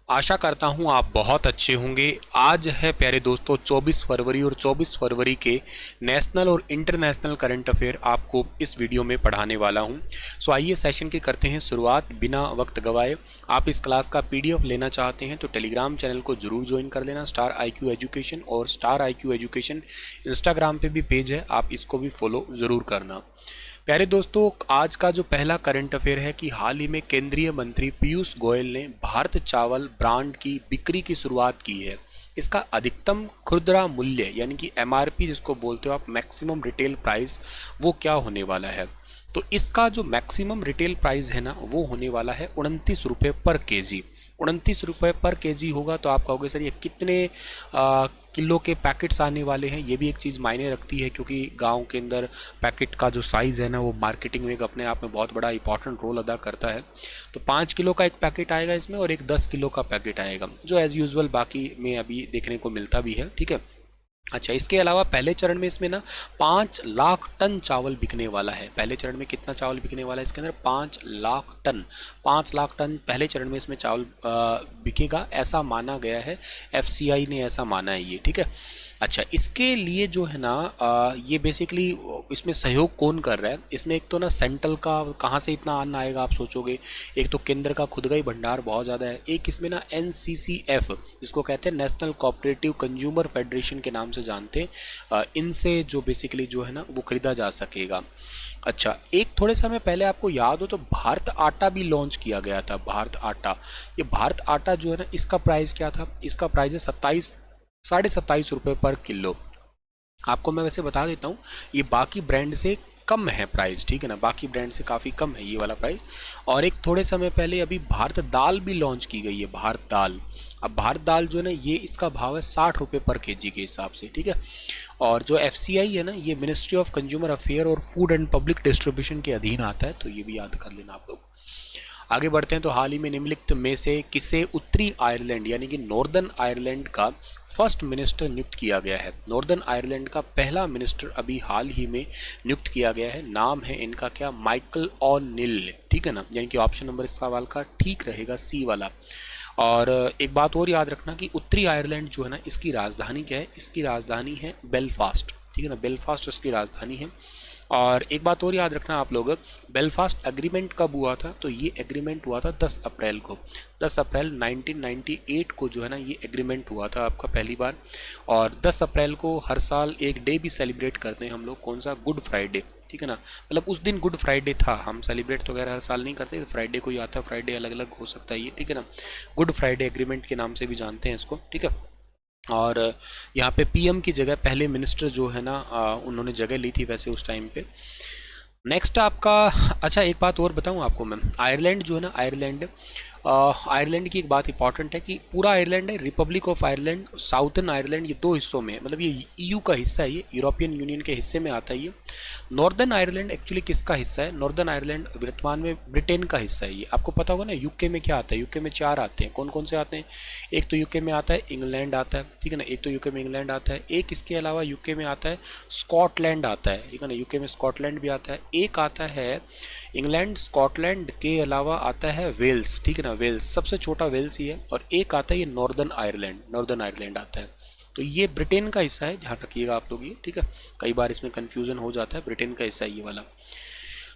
आशा करता हूँ आप बहुत अच्छे होंगे। आज है प्यारे दोस्तों 24 फरवरी और 24 फरवरी के नेशनल और इंटरनेशनल करंट अफेयर आपको इस वीडियो में पढ़ाने वाला हूँ। सो आइए सेशन की करते हैं शुरुआत बिना वक्त गवाए। आप इस क्लास का पीडीएफ लेना चाहते हैं तो टेलीग्राम चैनल को जरूर ज्वाइन कर लेना, स्टार IQ एजुकेशन, और स्टार IQ एजुकेशन इंस्टाग्राम पे भी पेज है, आप इसको भी फॉलो ज़रूर करना। प्यारे दोस्तों, आज का जो पहला करंट अफेयर है कि हाल ही में केंद्रीय मंत्री पीयूष गोयल ने भारत चावल ब्रांड की बिक्री की शुरुआत की है। इसका अधिकतम खुदरा मूल्य यानी कि MRP जिसको बोलते हो आप, मैक्सिमम रिटेल प्राइस, वो क्या होने वाला है? तो इसका जो मैक्सिमम रिटेल प्राइस है ना, वो होने वाला है 29 रुपये पर केजी। 29 रुपये पर केजी होगा तो आप कहोगे सर ये कितने किलो के पैकेट्स आने वाले हैं? ये भी एक चीज़ मायने रखती है, क्योंकि गांव के अंदर पैकेट का जो साइज़ है ना, वो मार्केटिंग में एक अपने आप में बहुत बड़ा इंपॉर्टेंट रोल अदा करता है। तो 5 किलो का एक पैकेट आएगा इसमें और एक 10 किलो का पैकेट आएगा, जो एज़ यूजुअल बाकी में अभी देखने को मिलता भी है। ठीक है। अच्छा, इसके अलावा पहले चरण में इसमें ना 5 लाख टन चावल बिकने वाला है। पहले चरण में कितना चावल बिकने वाला है इसके अंदर? 5 लाख टन। 5 लाख टन पहले चरण में इसमें चावल बिकेगा, ऐसा माना गया है। FCI ने ऐसा माना है ये। ठीक है। अच्छा, इसके लिए जो है ना ये बेसिकली इसमें सहयोग कौन कर रहा है? इसमें एक तो ना सेंट्रल का कहाँ से इतना अन्न आएगा आप सोचोगे, एक तो केंद्र का खुद का ही भंडार बहुत ज़्यादा है, एक इसमें ना NCCF जिसको कहते हैं नेशनल कोऑपरेटिव कंज्यूमर फेडरेशन के नाम से जानते हैं, इनसे जो बेसिकली जो है ना वो खरीदा जा सकेगा। अच्छा, एक थोड़े समय पहले आपको याद हो तो भारत आटा भी लॉन्च किया गया था। भारत आटा, ये भारत आटा जो है ना, इसका प्राइस क्या था? इसका प्राइस है 27 रुपये पर किलो। आपको मैं वैसे बता देता हूँ, ये बाकी ब्रांड से कम है प्राइस। ठीक है ना, बाकी ब्रांड से काफ़ी कम है ये वाला प्राइस। और एक थोड़े समय पहले अभी भारत दाल भी लॉन्च की गई है, भारत दाल। अब भारत दाल जो है ना, ये इसका भाव है 60 रुपये पर केजी के हिसाब से। ठीक है। और जो FCI है ना, ये मिनिस्ट्री ऑफ कंज्यूमर अफेयर और फूड एंड पब्लिक डिस्ट्रीब्यूशन के अधीन आता है, तो ये भी याद कर लेना आप लोग। आगे बढ़ते हैं तो हाल ही में निम्नलिखित में से किसे उत्तरी आयरलैंड यानी कि नॉर्दर्न आयरलैंड का फर्स्ट मिनिस्टर नियुक्त किया गया है? नॉर्दर्न आयरलैंड का पहला मिनिस्टर अभी हाल ही में नियुक्त किया गया है। नाम है इनका क्या? माइकल ओ'नील। ठीक है ना, यानी कि ऑप्शन नंबर इस सवाल का ठीक रहेगा C वाला। और एक बात और याद रखना कि उत्तरी आयरलैंड जो है ना, इसकी राजधानी क्या है? इसकी राजधानी है बेलफास्ट। ठीक है ना, बेलफास्ट इसकी राजधानी है। और एक बात और याद रखना आप लोग, बेलफास्ट एग्रीमेंट कब हुआ था? तो ये एग्रीमेंट हुआ था 10 अप्रैल को। 10 अप्रैल 1998 को जो है ना, ये एग्रीमेंट हुआ था आपका पहली बार। और 10 अप्रैल को हर साल एक डे भी सेलिब्रेट करते हैं हम लोग, कौन सा? Good Friday. ठीक है ना, मतलब उस दिन गुड फ्राइडे था। हम सेलिब्रेट तो वगैरह हर साल नहीं करते, फ्राइडे को ही आता है। फ्राइडे अलग अलग हो सकता है ये। ठीक है ना, गुड फ्राइडे एग्रीमेंट के नाम से भी जानते हैं इसको। ठीक है। और यहाँ पे PM की जगह पहले मिनिस्टर जो है ना, उन्होंने जगह ली थी वैसे उस टाइम पे। नेक्स्ट आपका, अच्छा एक बात और बताऊँ आपको मैं, आयरलैंड जो है ना, आयरलैंड की एक बात इंपॉर्टेंट है कि पूरा आयरलैंड है, Republic of Ireland, southern Ireland, ये दो हिस्सों में है। मतलब ये EU का हिस्सा है, ये यूरोपियन यूनियन के हिस्से में आता है ये। नॉर्दर्न आयरलैंड एक्चुअली किसका हिस्सा है? नॉर्दर्न आयरलैंड वर्तमान में ब्रिटेन का हिस्सा है ये। आपको पता होगा ना, UK में क्या आता है? UK में 4 आते हैं। कौन कौन से आते हैं? एक तो UK में आता है इंग्लैंड आता है। ठीक है ना, एक तो UK में इंग्लैंड आता है। एक इसके अलावा UK में आता है स्कॉटलैंड आता है। ठीक है ना, UK में स्कॉटलैंड भी आता है। एक आता है इंग्लैंड, स्कॉटलैंड के अलावा आता है वेल्स। ठीक है ना, वेल्स सबसे छोटा वेल्स ही है। और एक आता है ये नॉर्दर्न आयरलैंड आता है। तो ये ब्रिटेन का हिस्सा है, ध्यान रखिएगा आप लोग ये। ठीक है, कई बार इसमें कंफ्यूजन हो जाता है, ब्रिटेन का हिस्सा है ये वाला।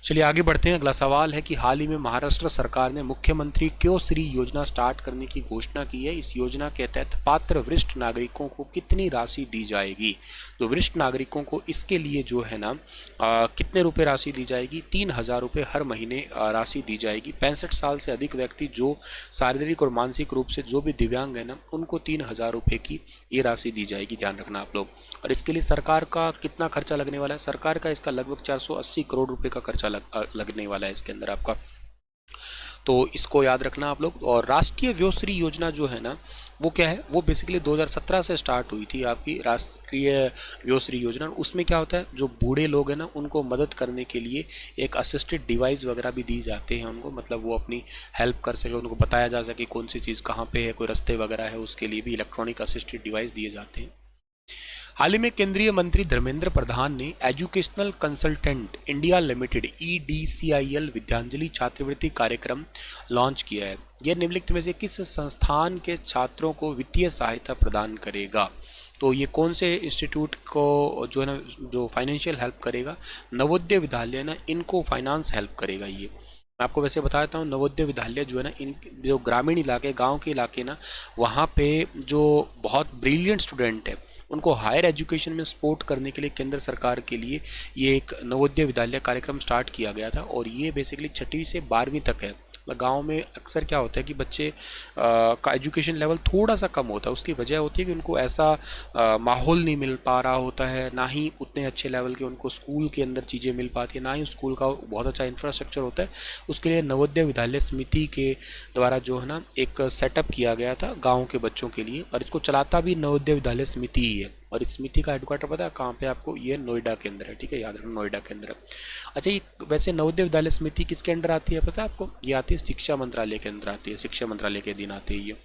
चलिए आगे बढ़ते हैं। अगला सवाल है कि हाल ही में महाराष्ट्र सरकार ने मुख्यमंत्री क्योश्री योजना स्टार्ट करने की घोषणा की है। इस योजना के तहत पात्र वरिष्ठ नागरिकों को कितनी राशि दी जाएगी? तो वरिष्ठ नागरिकों को इसके लिए जो है ना कितने रुपए राशि दी जाएगी? 3,000 रुपये हर महीने राशि दी जाएगी। 65 साल से अधिक व्यक्ति जो शारीरिक और मानसिक रूप से जो भी दिव्यांग है ना, उनको 3,000 रुपये की ये राशि दी जाएगी, ध्यान रखना आप लोग। और इसके लिए सरकार का कितना खर्चा लगने वाला है? सरकार का इसका लगभग 480 करोड़ रुपए का खर्चा लगने वाला है इसके अंदर आपका, तो इसको याद रखना आप लोग। और राष्ट्रीय व्योश्री योजना जो है ना, वो क्या है? वो बेसिकली 2017 से स्टार्ट हुई थी आपकी राष्ट्रीय व्योश्री योजना। उसमें क्या होता है, जो बूढ़े लोग हैं ना, उनको मदद करने के लिए एक असिस्टेड डिवाइस वगैरह भी दी जाते हैं उनको, मतलब वो अपनी हेल्प कर सके, उनको बताया जा सके कौन सी चीज़ कहाँ पे है, कोई रास्ते वगैरह है, उसके लिए भी इलेक्ट्रॉनिक असिस्टेड डिवाइस दिए जाते हैं। हाल ही में केंद्रीय मंत्री धर्मेंद्र प्रधान ने educational consultant India limited EDCIL Vidyanjali छात्रवृत्ति कार्यक्रम लॉन्च किया है। यह निम्नलिखित में से किस संस्थान के छात्रों को वित्तीय सहायता प्रदान करेगा? तो ये कौन से इंस्टीट्यूट को जो है ना, जो फाइनेंशियल हेल्प करेगा? नवोदय विद्यालय ना, इनको फाइनेंस हेल्प करेगा। ये मैं आपको वैसे बता देता हूँ, नवोदय विद्यालय जो है ना, इन जो ग्रामीण इलाके, गांव के इलाके ना, वहाँ पे जो बहुत ब्रिलियंट स्टूडेंट है उनको हायर एजुकेशन में सपोर्ट करने के लिए केंद्र सरकार के लिए ये एक नवोदय विद्यालय कार्यक्रम स्टार्ट किया गया था। और ये बेसिकली 6वीं से 12वीं तक है। गांव में अक्सर क्या होता है कि बच्चे का एजुकेशन लेवल थोड़ा सा कम होता है। उसकी वजह होती है कि उनको ऐसा माहौल नहीं मिल पा रहा होता है, ना ही उतने अच्छे लेवल के उनको स्कूल के अंदर चीज़ें मिल पाती है, ना ही स्कूल का बहुत अच्छा इंफ्रास्ट्रक्चर होता है। उसके लिए नवोदय विद्यालय समिति के द्वारा जो है ना एक सेटअप किया गया था गाँव के बच्चों के लिए, और इसको चलाता भी नवोदय विद्यालय समिति ही है। और इस समिति का हेडक्वार्टर पता है कहाँ पे आपको? ये नोएडा के अंदर है। ठीक है, याद रखना, नोएडा के अंदर है। अच्छा, ये वैसे नवोदय विद्यालय समिति किसके अंडर आती है पता है आपको? ये आती है शिक्षा मंत्रालय के अंदर आती है, शिक्षा मंत्रालय के अधीन आती है ये।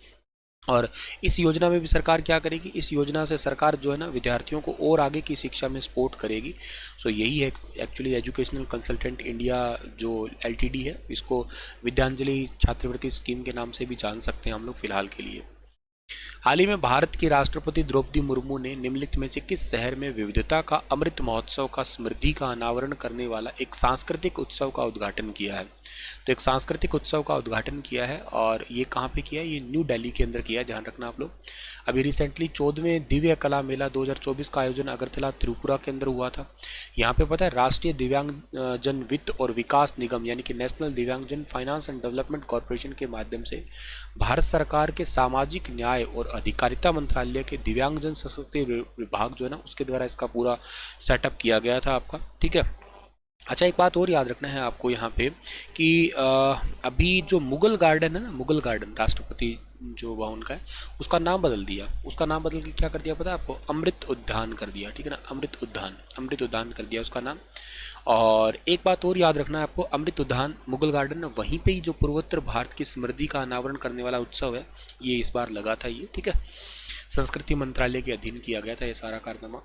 और इस योजना में भी सरकार क्या करेगी? इस योजना से सरकार जो है ना विद्यार्थियों को और आगे की शिक्षा में सपोर्ट करेगी। सो यही है एक्चुअली एजुकेशनल कंसल्टेंट इंडिया जो LTD है, इसको विद्यांजलि छात्रवृत्ति स्कीम के नाम से भी जान सकते हैं हम लोग फिलहाल के लिए। हाल ही में भारत की राष्ट्रपति द्रौपदी मुर्मू ने निम्नलिखित में से किस शहर में विविधता का अमृत महोत्सव का समृद्धि का अनावरण करने वाला एक सांस्कृतिक उत्सव का उद्घाटन किया है? तो एक सांस्कृतिक उत्सव का उद्घाटन किया है, और ये कहाँ पे किया है? ये न्यू दिल्ली के अंदर किया है, ध्यान रखना आप लोग। अभी रिसेंटली 14वें दिव्य कला मेला 2024 का आयोजन अगरतला त्रिपुरा के अंदर हुआ था। यहाँ पे पता है राष्ट्रीय दिव्यांगजन वित्त और विकास निगम यानी कि नेशनल दिव्यांगजन फाइनेंस एंड डेवलपमेंट कॉरपोरेशन के माध्यम से भारत सरकार के सामाजिक न्याय और अधिकारिता मंत्रालय के दिव्यांगजन सशक्तिकरण विभाग जो है ना, उसके द्वारा इसका पूरा सेटअप किया गया था आपका। ठीक है। अच्छा, एक बात और याद रखना है आपको यहाँ पे कि अभी जो मुगल गार्डन है ना, मुगल गार्डन राष्ट्रपति जो भवन का है, उसका नाम बदल दिया। उसका नाम बदल के क्या कर दिया पता है आपको? अमृत उद्यान कर दिया। ठीक है ना, अमृत उद्यान कर दिया उसका नाम। और एक बात और याद रखना है आपको, अमृत उद्यान मुगल गार्डन है, वहीं पे ही जो पूर्वोत्तर भारत की समृद्धि का अनावरण करने वाला उत्सव है, ये इस बार लगा था ये। ठीक है, संस्कृति मंत्रालय के अधीन किया गया था ये सारा कारनामा।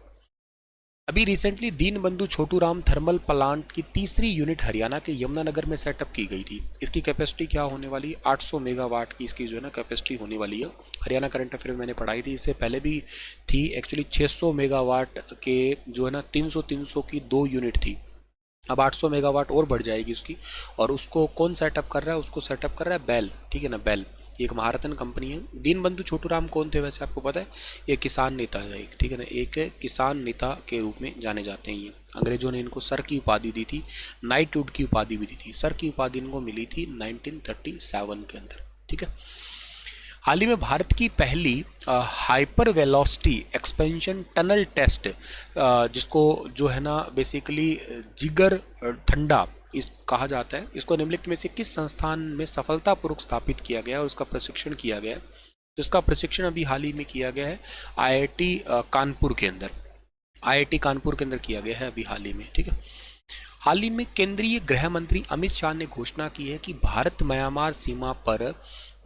अभी recently Deenbandhu Chhoturam thermal plant की तीसरी यूनिट हरियाणा के यमुनानगर में सेटअप की गई थी। इसकी कैपेसिटी क्या होने वाली है? 800 मेगावाट की इसकी जो है ना कैपेसिटी होने वाली है। हरियाणा करंट अफेयर मैंने पढ़ाई थी, इससे पहले भी थी एक्चुअली 600 मेगावाट के जो है ना 300 की 2 यूनिट थी। अब 800 मेगावाट और बढ़ जाएगी उसकी। और उसको कौन सेटअप कर रहा है? उसको सेटअप कर रहा है बेल। ठीक है ना, बेल एक महारथन कंपनी है। दीनबंधु छोटूराम कौन थे वैसे आपको पता है? ये किसान नेता है एक। ठीक है ना, एक किसान नेता के रूप में जाने जाते हैं ये। अंग्रेजों ने इनको सर की उपाधि दी थी, नाइटहुड की उपाधि भी दी थी। सर की उपाधि इनको मिली थी 1937 के अंदर। ठीक है। हाल ही में भारत की पहली hyper velocity expansion tunnel test, जिसको जो है ना बेसिकली जिगर ठंडा इस कहा जाता है, इसको निम्नलिखित में से किस संस्थान में सफलतापूर्वक स्थापित किया गया है, उसका प्रशिक्षण किया गया है? तो इसका प्रशिक्षण अभी हाल ही में किया गया है IIT कानपुर के अंदर। IIT कानपुर के अंदर किया गया है अभी हाल ही में। ठीक है। हाल ही में केंद्रीय गृह मंत्री अमित शाह ने घोषणा की है कि भारत म्यांमार सीमा पर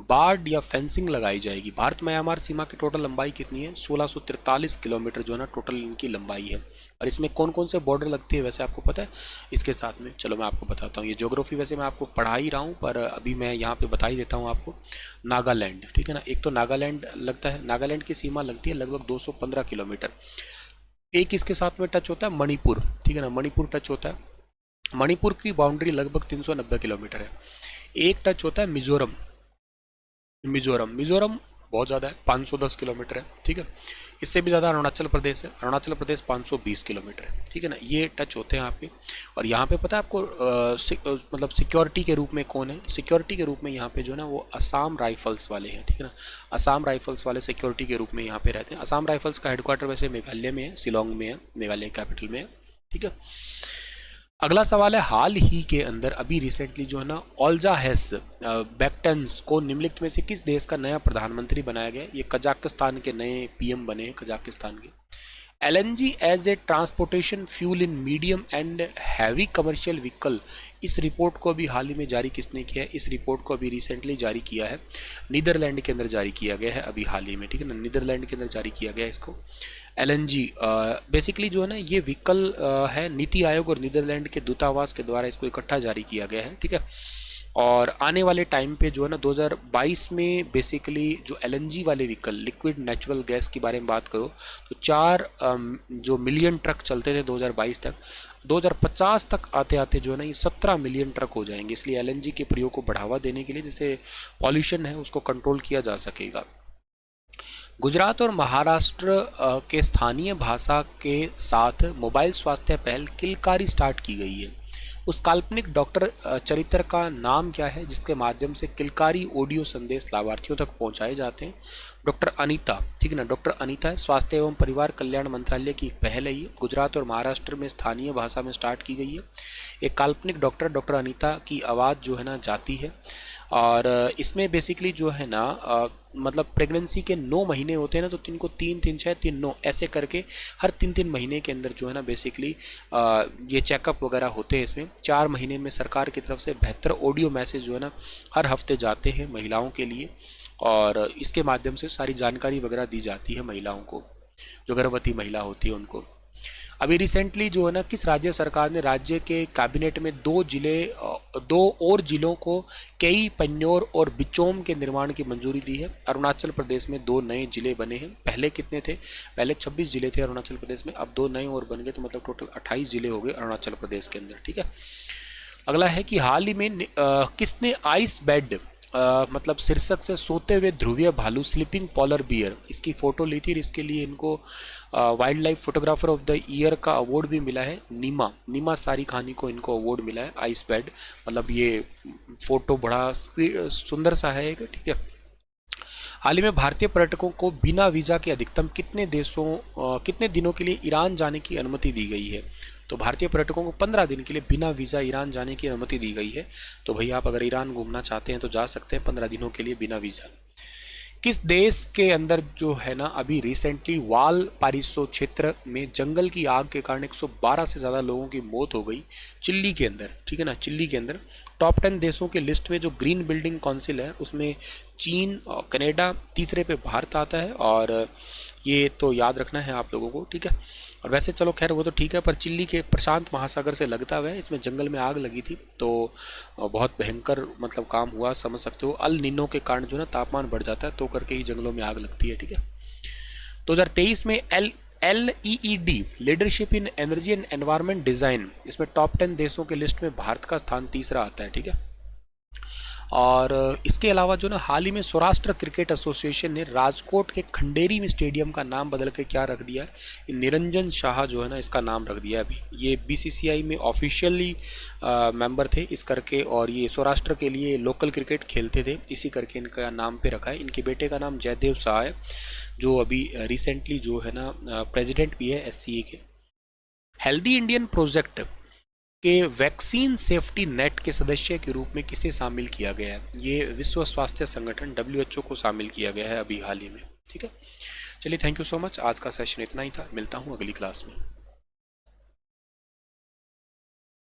बार्ड या फेंसिंग लगाई जाएगी। भारत म्यांमार सीमा की टोटल लंबाई कितनी है? 1643 किलोमीटर जो है ना टोटल इनकी लंबाई है। और इसमें कौन कौन से बॉर्डर लगते हैं वैसे आपको पता है इसके साथ में? चलो मैं आपको बताता हूँ। ये ज्योग्राफी वैसे मैं आपको पढ़ा ही रहा हूँ, पर अभी मैं यहाँ पे बता ही देता हूँ आपको। नागालैंड, ठीक है ना, एक तो नागालैंड लगता है। नागालैंड की सीमा लगती है लगभग 215 किलोमीटर। एक इसके साथ में टच होता है मणिपुर। ठीक है ना, मणिपुर टच होता है। मणिपुर की बाउंड्री लगभग 390 किलोमीटर है। एक टच होता है मिजोरम। मिजोरम बहुत ज़्यादा है, 510 किलोमीटर है। ठीक है। इससे भी ज़्यादा अरुणाचल प्रदेश है। अरुणाचल प्रदेश 520 किलोमीटर है। ठीक है ना, ये टच होते हैं आपके। और यहाँ पे पता है आपको मतलब सिक्योरिटी के रूप में कौन है? सिक्योरिटी के रूप में यहाँ पे जो है ना वो असम राइफल्स वाले हैं। ठीक है ना, असम राइफल्स वाले सिक्योरिटी के रूप में यहाँ पे रहते हैं। असम राइफल्स का हेडक्वार्टर वैसे मेघालय में है, शिलोंग में है, मेघालय कैपिटल में है। ठीक है। अगला सवाल है, हाल ही के अंदर अभी रिसेंटली जो है ना ओल्जा हेस बैक्टन्स को निम्नलिखित में से किस देश का नया प्रधानमंत्री बनाया गया? ये कजाकिस्तान के नए PM बने हैं, कजाकिस्तान के। LNG as a transportation fuel in medium and heavy commercial vehicle, इस रिपोर्ट को अभी हाल ही में जारी किसने किया है? इस रिपोर्ट को अभी रिसेंटली जारी किया है नीदरलैंड के अंदर जारी किया गया है अभी हाल ही में। ठीक है ना, नीदरलैंड के अंदर जारी किया गया है इसको। एलएनजी बेसिकली जो है ना ये व्हीकल है, नीति आयोग और नीदरलैंड के दूतावास के द्वारा इसको इकट्ठा जारी किया गया है, ठीक है। और आने वाले टाइम पे जो है ना 2022 में बेसिकली जो एलएनजी वाले व्हीकल, लिक्विड नेचुरल गैस की बारे में बात करो तो 4 जो मिलियन ट्रक चलते थे 2022 तक, 2050 तक आते आते जो है ना ये 17 मिलियन ट्रक हो जाएंगे। इसलिए एलएनजी के प्रयोग को बढ़ावा देने के लिए जैसे पॉल्यूशन है उसको कंट्रोल किया जा सकेगा। गुजरात और महाराष्ट्र के स्थानीय भाषा के साथ मोबाइल स्वास्थ्य पहल किलकारी स्टार्ट की गई है। उस काल्पनिक डॉक्टर चरित्र का नाम क्या है जिसके माध्यम से किलकारी ऑडियो संदेश लाभार्थियों तक पहुंचाए जाते हैं? डॉक्टर अनीता, ठीक है ना, डॉक्टर अनीता है। स्वास्थ्य एवं परिवार कल्याण मंत्रालय की पहल है ये, गुजरात और महाराष्ट्र में स्थानीय भाषा में स्टार्ट की गई है। एक काल्पनिक डॉक्टर अनीता की आवाज़ जो है ना जाती है और इसमें बेसिकली जो है ना मतलब प्रेगनेंसी के 9 महीने होते हैं ना, तो 3 को 3 3 6 3 9 ऐसे करके हर 3 महीने के अंदर जो है ना बेसिकली ये चेकअप वगैरह होते हैं। इसमें 4 महीने में सरकार की तरफ से बेहतर ऑडियो मैसेज जो है ना हर हफ्ते जाते हैं महिलाओं के लिए, और इसके माध्यम से सारी जानकारी वगैरह दी जाती है महिलाओं को, जो गर्भवती महिला होती है उनको। अभी रिसेंटली जो है ना किस राज्य सरकार ने राज्य के कैबिनेट में 2 और जिलों को कई, पन्योर और बिचोम के निर्माण की मंजूरी दी है? अरुणाचल प्रदेश में 2 नए जिले बने हैं। पहले कितने थे? पहले 26 जिले थे अरुणाचल प्रदेश में, अब 2 नए और बन गए, तो मतलब टोटल 28 जिले हो गए अरुणाचल प्रदेश के अंदर, ठीक है। अगला है कि हाल ही में किसने आइस बेड मतलब शीर्षक से सोते हुए ध्रुवीय भालू, स्लीपिंग पॉलर बियर, इसकी फ़ोटो ली थी और इसके लिए इनको wild life photographer of the year का अवार्ड भी मिला है। नीमा सारी खानी को इनको अवार्ड मिला है। आइस बेड मतलब ये फ़ोटो बड़ा सुंदर सा है एक, ठीक है। हाल ही में भारतीय पर्यटकों को बिना वीज़ा के अधिकतम कितने दिनों के लिए ईरान जाने की अनुमति दी गई है? तो भारतीय पर्यटकों को 15 दिन के लिए बिना वीज़ा ईरान जाने की अनुमति दी गई है। तो भाई आप अगर ईरान घूमना चाहते हैं तो जा सकते हैं 15 दिनों के लिए बिना वीज़ा। किस देश के अंदर जो है ना अभी रिसेंटली वाल पारिसो क्षेत्र में जंगल की आग के कारण 112 से ज़्यादा लोगों की मौत हो गई? चिल्ली के अंदर, ठीक है ना, चिल्ली के अंदर। टॉप 10 देशों के लिस्ट में जो ग्रीन बिल्डिंग काउंसिल है उसमें चीन और कनाडा तीसरे पे भारत आता है, और ये तो याद रखना है आप लोगों को, ठीक है। और वैसे चलो खैर वो तो ठीक है, पर चिल्ली के प्रशांत महासागर से लगता हुआ है, इसमें जंगल में आग लगी थी, तो बहुत भयंकर मतलब काम हुआ, समझ सकते हो। अल नीनो के कारण जो ना तापमान बढ़ जाता है तो करके ही जंगलों में आग लगती है, ठीक है। 2023 में LEED leadership in energy and environment design, इसमें टॉप 10 देशों के लिस्ट में भारत का स्थान तीसरा आता है, ठीक है। और इसके अलावा जो ना हाल ही में सौराष्ट्र क्रिकेट एसोसिएशन ने राजकोट के खंडेरी में स्टेडियम का नाम बदल के क्या रख दिया है? निरंजन शाह जो है ना इसका नाम रख दिया है अभी। ये BCCI में ऑफिशियली मेंबर थे इस करके, और ये सौराष्ट्र के लिए लोकल क्रिकेट खेलते थे, इसी करके इनका नाम पे रखा है। इनके बेटे का नाम जयदेव शाह है, जो अभी रिसेंटली जो है ना प्रेसिडेंट भी है SCA के। हेल्दी इंडियन प्रोजेक्ट के वैक्सीन सेफ्टी नेट के सदस्य के रूप में किसे शामिल किया गया है? ये विश्व स्वास्थ्य संगठन WHO को शामिल किया गया है अभी हाल ही में, ठीक है। चलिए थैंक यू सो मच, आज का सेशन इतना ही था, मिलता हूँ अगली क्लास में।